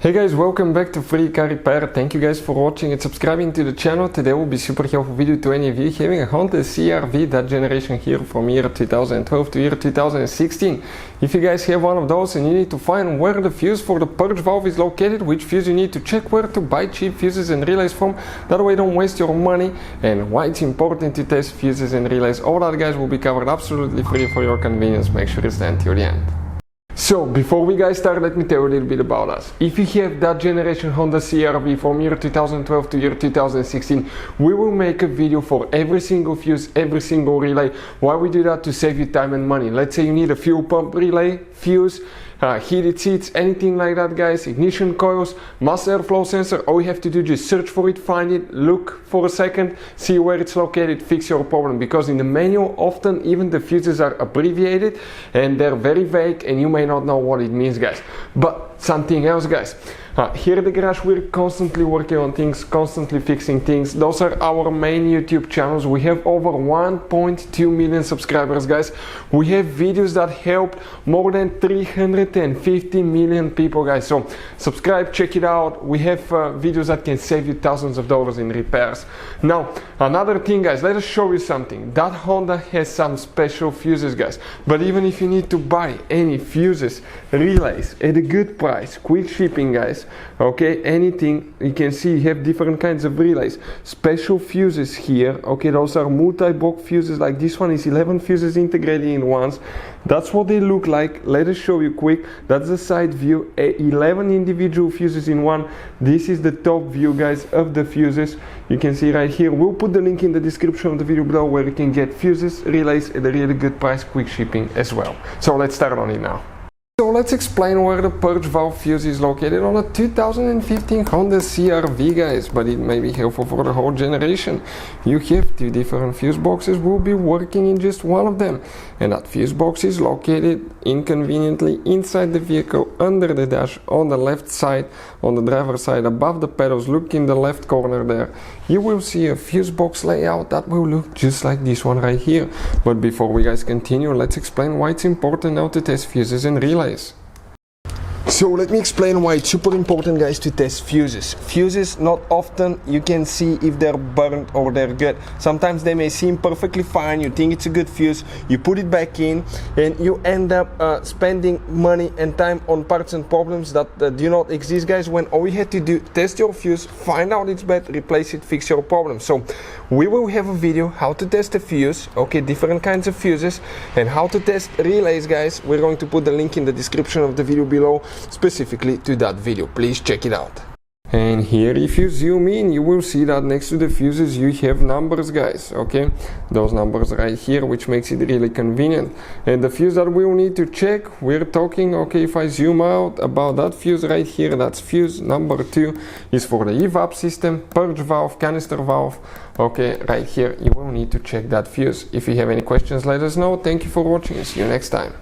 Hey guys, welcome back to Free Car Repair. Thank you guys for watching and subscribing to the channel. Today will be super helpful video to any of you having a Honda CRV, that generation here from year 2012 to year 2016. If you guys have one of those and you need to find where the fuse for the purge valve is located, which fuse you need to check, where to buy cheap fuses and relays from, that way don't waste your money, and why it's important to test fuses and relays, all that guys will be covered absolutely free for your convenience. Make sure you stay until the end. So, before we guys start, let me tell you a little bit about us. If you have that generation Honda CRV from year 2012 to year 2016, we will make a video for every single fuse, every single relay. Why we do that? To save you time and money. Let's say you need a fuel pump relay, fuse, heated seats, anything like that guys, ignition coils, mass airflow sensor. All you have to do is just search for it, find it, look for a second, see where it's located, fix your problem, because in the manual often even the fuses are abbreviated and they're very vague and you may not know what it means guys. But something else guys, here at the garage we're constantly working on things, constantly fixing things. Those are our main YouTube channels. We have over 1.2 million subscribers guys. We have videos that help more than 350 million people guys. So subscribe, check it out. We have videos that can save you thousands of dollars in repairs. Now another thing guys, let us show you something. That Honda has some special fuses guys, but even if you need to buy any fuses, relays at a good price, quick shipping guys, okay, anything, you can see you have different kinds of relays, special fuses here, okay, those are multi-block fuses. Like this one is 11 fuses integrated in ones. That's what they look like. Let us show you quick. That's the side view, 11 individual fuses in one. This is the top view guys of the fuses. You can see right here. We'll put the link in the description of the video below where you can get fuses, relays at a really good price, quick shipping as well. So let's start on it now. So let's explain where the purge valve fuse is located on a 2015 Honda CRV guys, but it may be helpful for the whole generation. You have two different fuse boxes, we'll be working in just one of them, and that fuse box is located inconveniently inside the vehicle, under the dash, on the left side, on the driver's side, above the pedals. Look in the left corner there. You will see a fuse box layout that will look just like this one right here. But before we guys continue, let's explain why it's important now to test fuses and relays. So let me explain why it's super important guys to test fuses. Fuses, not often you can see if they're burnt or they're good. Sometimes they may seem perfectly fine, you think it's a good fuse, you put it back in and you end up spending money and time on parts and problems that do not exist guys, when all you had to do, test your fuse, find out it's bad, replace it, fix your problem. So we will have a video how to test a fuse, okay, different kinds of fuses, and how to test relays guys. We're going to put the link in the description of the video below specifically to that video. Please check it out. And here if you zoom in, you will see that next to the fuses you have numbers guys, okay, those numbers right here, which makes it really convenient. And the fuse that we will need to check, we're talking, okay, if I zoom out about that fuse right here, that's fuse number 2, is for the evap system, purge valve, canister valve. Okay, right here you will need to check that fuse. If you have any questions, let us know. Thank you for watching and see you next time.